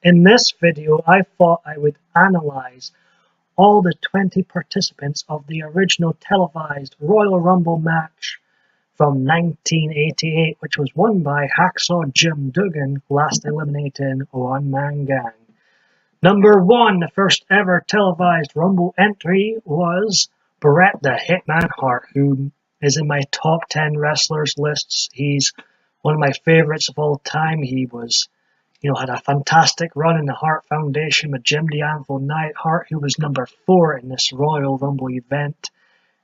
In this video, I thought I would analyze all the 20 participants of the original televised Royal Rumble match from 1988, which was won by Hacksaw Jim Duggan, last eliminating One Man Gang. Number 1, the first ever televised Rumble entry was Bret the Hitman Hart, who is in my top 10 wrestlers lists. He's one of my favorites of all time. He was had a fantastic run in the Hart Foundation with Jim the Anvil Neidhart, who was number 4 in this Royal Rumble event.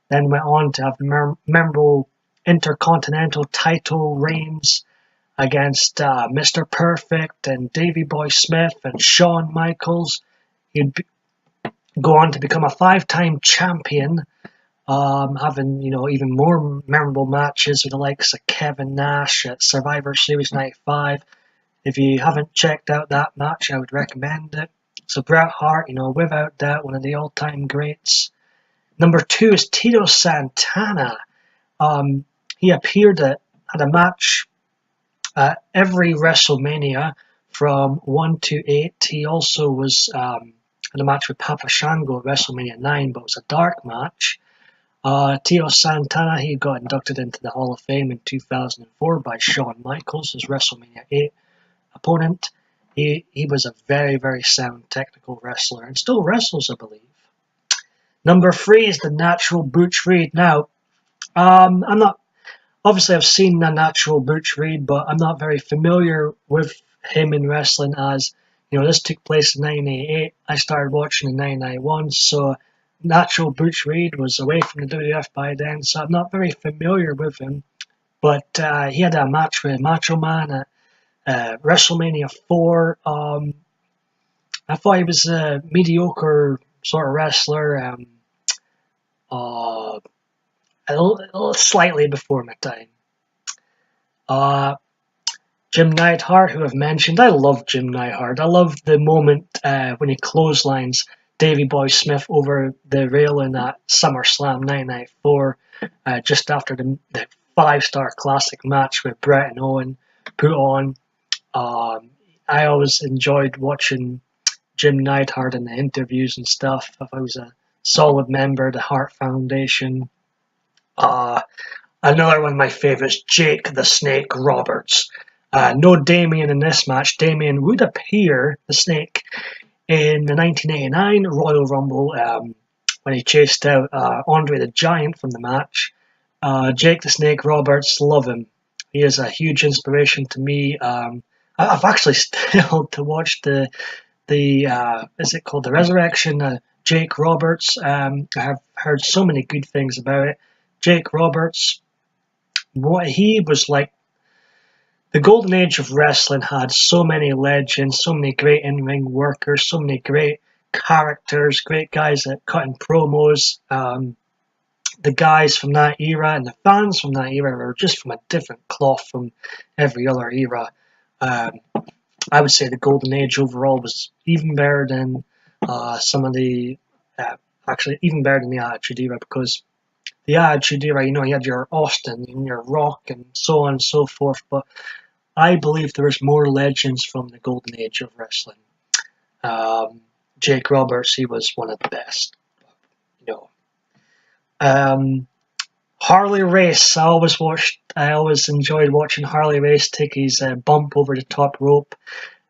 Then went on to have memorable Intercontinental title reigns against Mr. Perfect and Davey Boy Smith and Shawn Michaels. He'd go on to become a 5-time champion, having even more memorable matches with the likes of Kevin Nash at Survivor Series 95. If you haven't checked out that match, I would recommend it. So Bret Hart, without doubt, one of the all-time greats. Number 2 is Tito Santana. He appeared at a match at every WrestleMania from 1 to 8. He also was in a match with Papa Shango at WrestleMania 9, but it was a dark match. Tito Santana, he got inducted into the Hall of Fame in 2004 by Shawn Michaels, his WrestleMania 8 opponent. He was a very, very sound technical wrestler and still wrestles, I believe. Number 3 is the Natural Butch Reed. Now, obviously I've seen the Natural Butch Reed, but I'm not very familiar with him in wrestling, as this took place in 1988. I started watching in 1991, so Natural Butch Reed was away from the WWF by then, so I'm not very familiar with him. But he had a match with Macho Man at WrestleMania 4. I thought he was a mediocre sort of wrestler, slightly before my time. Jim Neidhart, who I've mentioned, I love Jim Neidhart. I love the moment when he clotheslines Davey Boy Smith over the railing at SummerSlam 1994, just after the 5-star classic match with Bret and Owen put on. I always enjoyed watching Jim Neidhart in the interviews and stuff. I was a solid member of the Hart Foundation. Another one of my favorites, Jake the Snake Roberts. No Damien in this match. Damien would appear, the Snake, in the 1989 Royal Rumble when he chased out Andre the Giant from the match. Jake the Snake Roberts, love him. He is a huge inspiration to me. I've actually still to watch the is it called The Resurrection? Jake Roberts. I have heard so many good things about it. Jake Roberts, what he was like. The golden age of wrestling had so many legends, so many great in-ring workers, so many great characters, great guys at cutting promos. The guys from that era and the fans from that era were just from a different cloth from every other era. I would say the golden age overall was even better than some of the, actually even better than the Attitude Era, because the Attitude Era, you had your Austin and your Rock and so on and so forth, but I believe there was more legends from the golden age of wrestling. Jake Roberts, he was one of the best. Harley Race, I always enjoyed watching Harley Race take his bump over the top rope.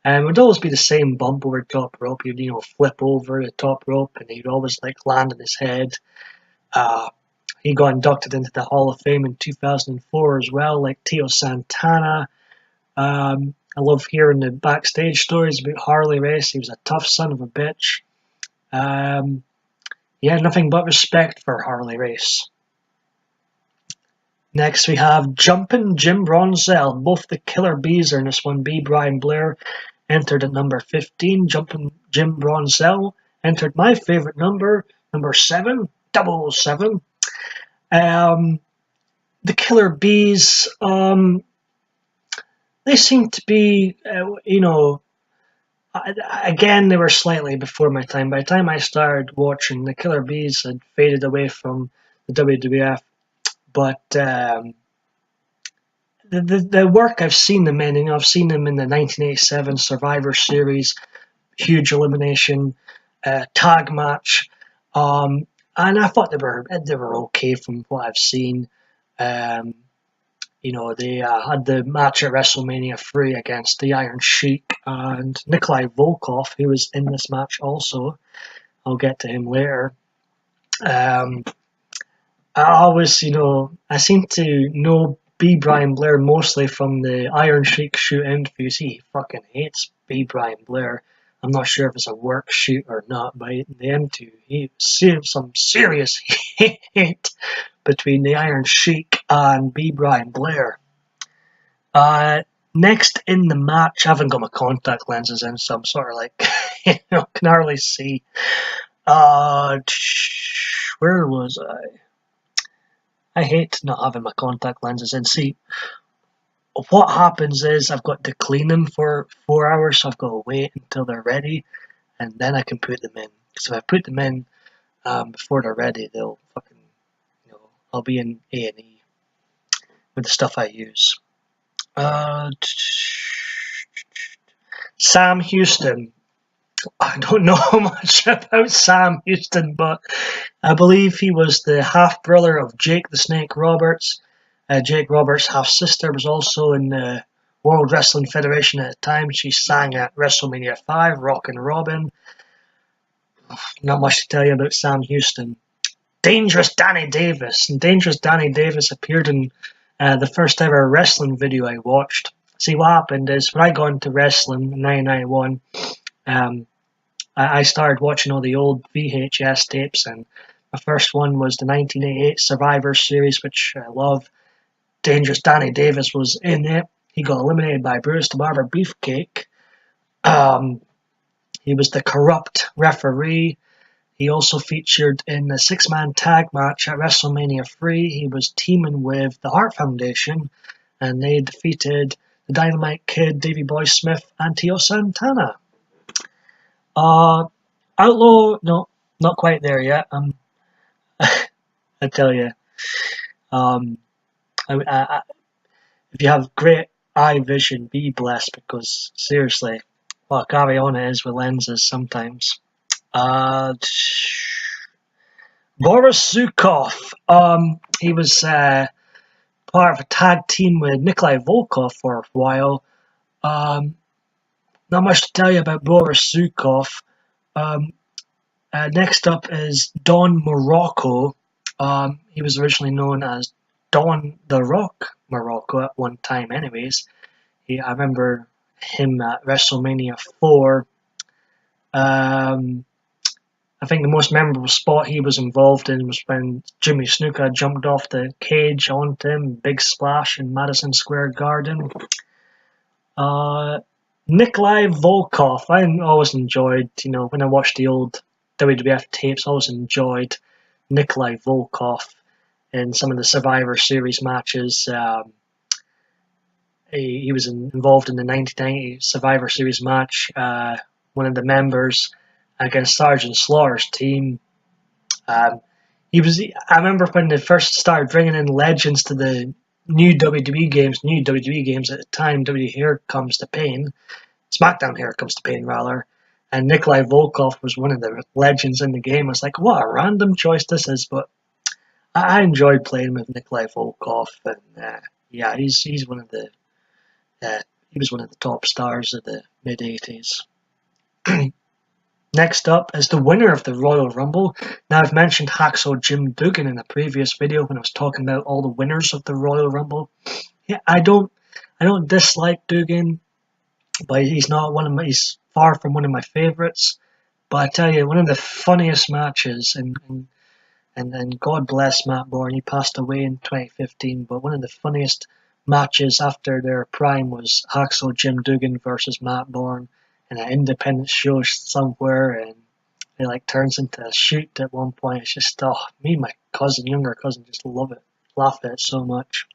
It would always be the same bump over the top rope. He'd flip over the top rope and he'd always land on his head. He got inducted into the Hall of Fame in 2004 as well, like Tito Santana. I love hearing the backstage stories about Harley Race. He was a tough son of a bitch. Nothing but respect for Harley Race. Next we have Jumpin' Jim Bronzell. Both the Killer Bees are in this one. B. Brian Blair entered at number 15. Jumpin' Jim Bronzell entered my favorite number 7, 007. The Killer Bees, they seem to be, again, they were slightly before my time. By the time I started watching, the Killer Bees had faded away from the WWF. But the work I've seen them in, I've seen them in the 1987 Survivor Series. huge elimination tag match. And I thought they were okay from what I've seen. They had the match at WrestleMania 3 against the Iron Sheik and Nikolai Volkov, who was in this match also. I'll get to him later. I seem to know B. Brian Blair mostly from the Iron Sheik shoot interviews. He fucking hates B. Brian Blair. I'm not sure if it's a work shoot or not, but in the M2, he was some serious hate between the Iron Sheik and B. Brian Blair. Next in the match, I haven't got my contact lenses in, so I'm sort of like, can hardly see. Where was I? I hate not having my contact lenses in. See, what happens is I've got to clean them for 4 hours, so I've got to wait until they're ready, and then I can put them in. Because if I put them in before they're ready, they'll fucking, I'll be in A&E with the stuff I use. Sam Houston. I don't know much about Sam Houston, but I believe he was the half-brother of Jake the Snake Roberts. Jake Roberts' half-sister was also in the World Wrestling Federation at the time. She sang at WrestleMania 5, Rockin' Robin. Not much to tell you about Sam Houston. Dangerous Danny Davis. And Dangerous Danny Davis appeared in the first ever wrestling video I watched. See, what happened is when I got into wrestling in 1991, I started watching all the old VHS tapes, and my first one was the 1988 Survivor Series, which I love. Dangerous Danny Davis was in it. He got eliminated by Bruce the Barber Beefcake. He was the corrupt referee. He also featured in the six-man tag match at WrestleMania 3. He was teaming with the Hart Foundation, and they defeated the Dynamite Kid, Davey Boy Smith, and Tio Santana. Outlaw, no, not quite there yet. I tell you, if you have great eye vision, be blessed, because seriously, what a carry on it is with lenses sometimes. Boris Zukov. He was part of a tag team with Nikolai Volkov for a while. Not much to tell you about Boris Zukov. Next up is Don Morocco. He was originally known as Don the Rock Morocco at one time anyways. I remember him at WrestleMania 4. I think the most memorable spot he was involved in was when Jimmy Snuka jumped off the cage onto him, big splash in Madison Square Garden. Nikolai Volkov, I always enjoyed, when I watched the old WWF tapes, I always enjoyed Nikolai Volkov in some of the Survivor Series matches. He was involved in the 1990 Survivor Series match, one of the members against Sergeant Slaughter's team. I remember when they first started bringing in legends to the new WWE games at the time, WWE Here Comes to Pain, SmackDown Here Comes to Pain rather, and Nikolai Volkov was one of the legends in the game. I was like, what a random choice this is, but I enjoyed playing with Nikolai Volkov, and he's one of the he was one of the top stars of the mid 80s. Next up is the winner of the Royal Rumble. Now, I've mentioned Hacksaw Jim Duggan in a previous video when I was talking about all the winners of the Royal Rumble. Yeah, I don't dislike Duggan, but he's far from one of my favorites. But I tell you, one of the funniest matches, and God bless Matt Bourne, he passed away in 2015, but one of the funniest matches after their prime was Hacksaw Jim Duggan versus Matt Bourne in an independent show somewhere, and it turns into a shoot at one point. It's just, me and my younger cousin just love it, laugh at it so much.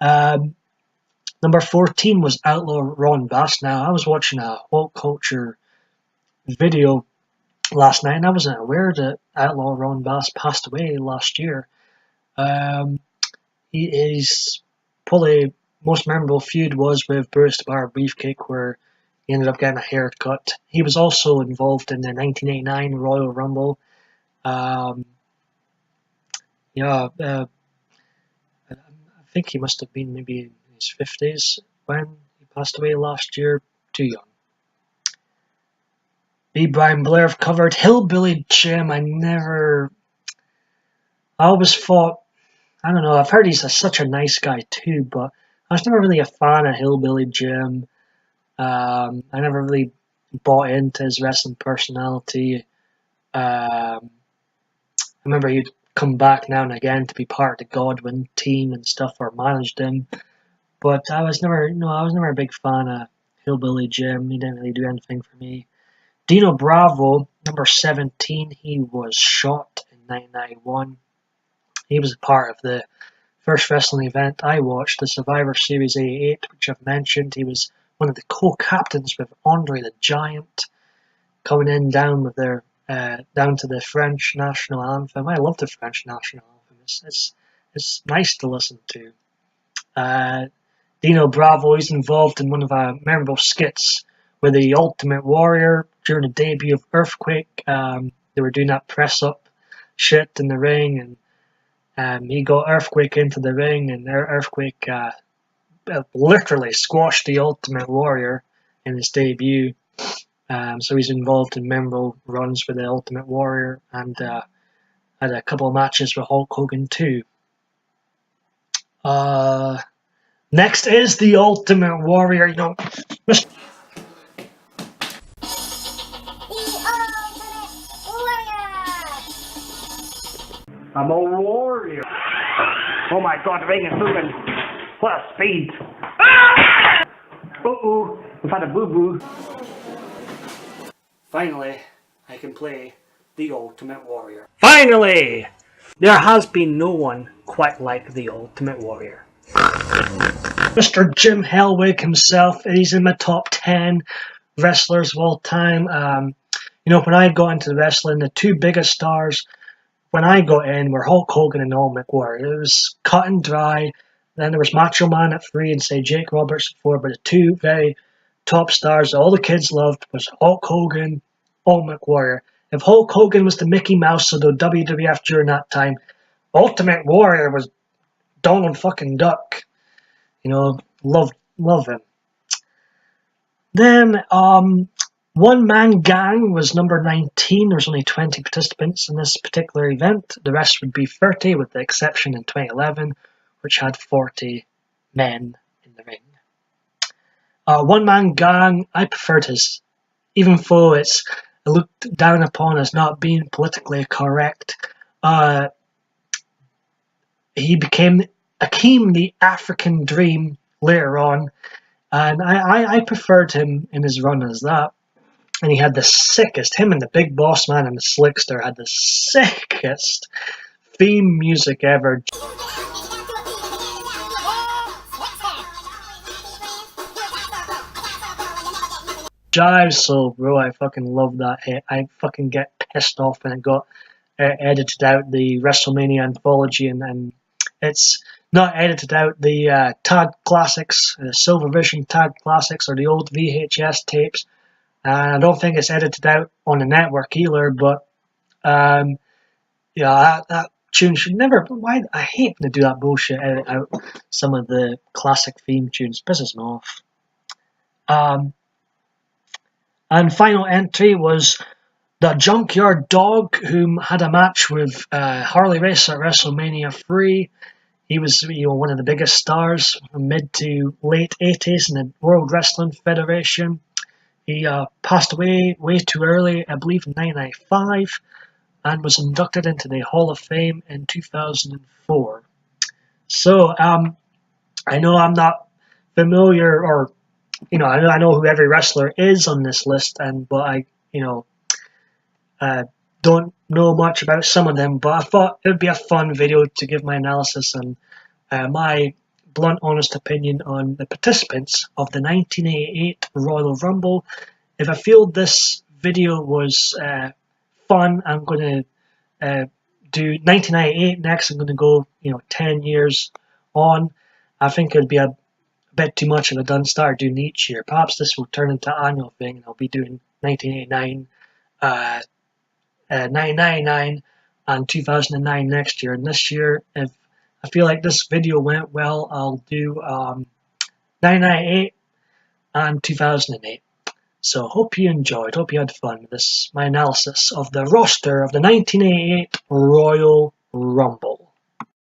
Number 14 was Outlaw Ron Bass. Now, I was watching a What Culture video last night, and I wasn't aware that Outlaw Ron Bass passed away last year. His probably most memorable feud was with Bruce the Barber Beefcake, where He ended up getting a haircut. He was also involved in the 1989 Royal Rumble. Um, yeah, I think he must have been maybe in his 50s when he passed away last year. Too young. B. Brian Blair covered Hillbilly Jim. I always thought, I don't know, I've heard he's such a nice guy too, but I was never really a fan of Hillbilly Jim. I never really bought into his wrestling personality. I remember he'd come back now and again to be part of the Godwin team and stuff, or managed him. But I was never a big fan of Hillbilly Jim. He didn't really do anything for me. Dino Bravo, number 17, he was shot in 1991. He was a part of the first wrestling event I watched, the Survivor Series 88, which I've mentioned. He was one of the co-captains with Andre the Giant, coming in down with their down to the French national anthem. I love the French national anthem. It's nice to listen to. Dino Bravo is involved in one of our memorable skits with the Ultimate Warrior during the debut of Earthquake. They were doing that press up shit in the ring, and he got Earthquake into the ring, and Earthquake literally squashed the Ultimate Warrior in his debut. So he's involved in memorable runs with the Ultimate Warrior, and had a couple of matches with Hulk Hogan too. Next is the Ultimate Warrior. You know, Mr. I'm a warrior. Oh my god, the ring is moving. What a speed. Ah! Uh-oh, we've had a boo-boo. Finally, I can play the Ultimate Warrior. Finally! There has been no one quite like the Ultimate Warrior. Mr. Jim Hellwig himself, he's in my top 10 wrestlers of all time. When I got into wrestling, the two biggest stars when I got in were Hulk Hogan and Ultimate Warrior. It was cut and dry. Then there was Macho Man at 3 and say Jake Roberts at 4, but the two very top stars all the kids loved was Hulk Hogan, Ultimate Warrior. If Hulk Hogan was the Mickey Mouse of the WWF during that time, Ultimate Warrior was Donald fucking Duck. Love him. Then One Man Gang was number 19. There was only 20 participants in this particular event. The rest would be 30, with the exception in 2011, which had 40 men in the ring. One Man Gang, I preferred his, even though it's looked down upon as not being politically correct. He became Akeem the African Dream later on, and I preferred him in his run as that. And he had the sickest, him and the Big Boss Man and the Slickster had the sickest theme music ever. Jive Soul, bro, I fucking love that hit. I fucking get pissed off when it got edited out, the WrestleMania anthology, and it's not edited out the Tag Classics, the Silvervision Tag Classics, or the old VHS tapes. And I don't think it's edited out on the network either, but that tune should never. Why? I hate when they do that bullshit, edit out some of the classic theme tunes. Pisses me off. And final entry was the Junkyard Dog, who had a match with Harley Race at WrestleMania 3. He was one of the biggest stars from mid to late 80s in the World Wrestling Federation. He passed away way too early, I believe in 1995, and was inducted into the Hall of Fame in 2004. So I know I'm not familiar, or I know who every wrestler is on this list, but I don't know much about some of them. But I thought it would be a fun video to give my analysis and my blunt, honest opinion on the participants of the 1988 Royal Rumble. If I feel this video was fun, I'm going to do 1998 next. I'm going to go 10 years on. I think it'd be a a bit too much of a done start doing each year. Perhaps this will turn into an annual thing, and I'll be doing 1989, 1999, and 2009 next year. And this year, if I feel like this video went well, I'll do 1998 and 2008. So hope you enjoyed, hope you had fun with this, my analysis of the roster of the 1988 Royal Rumble.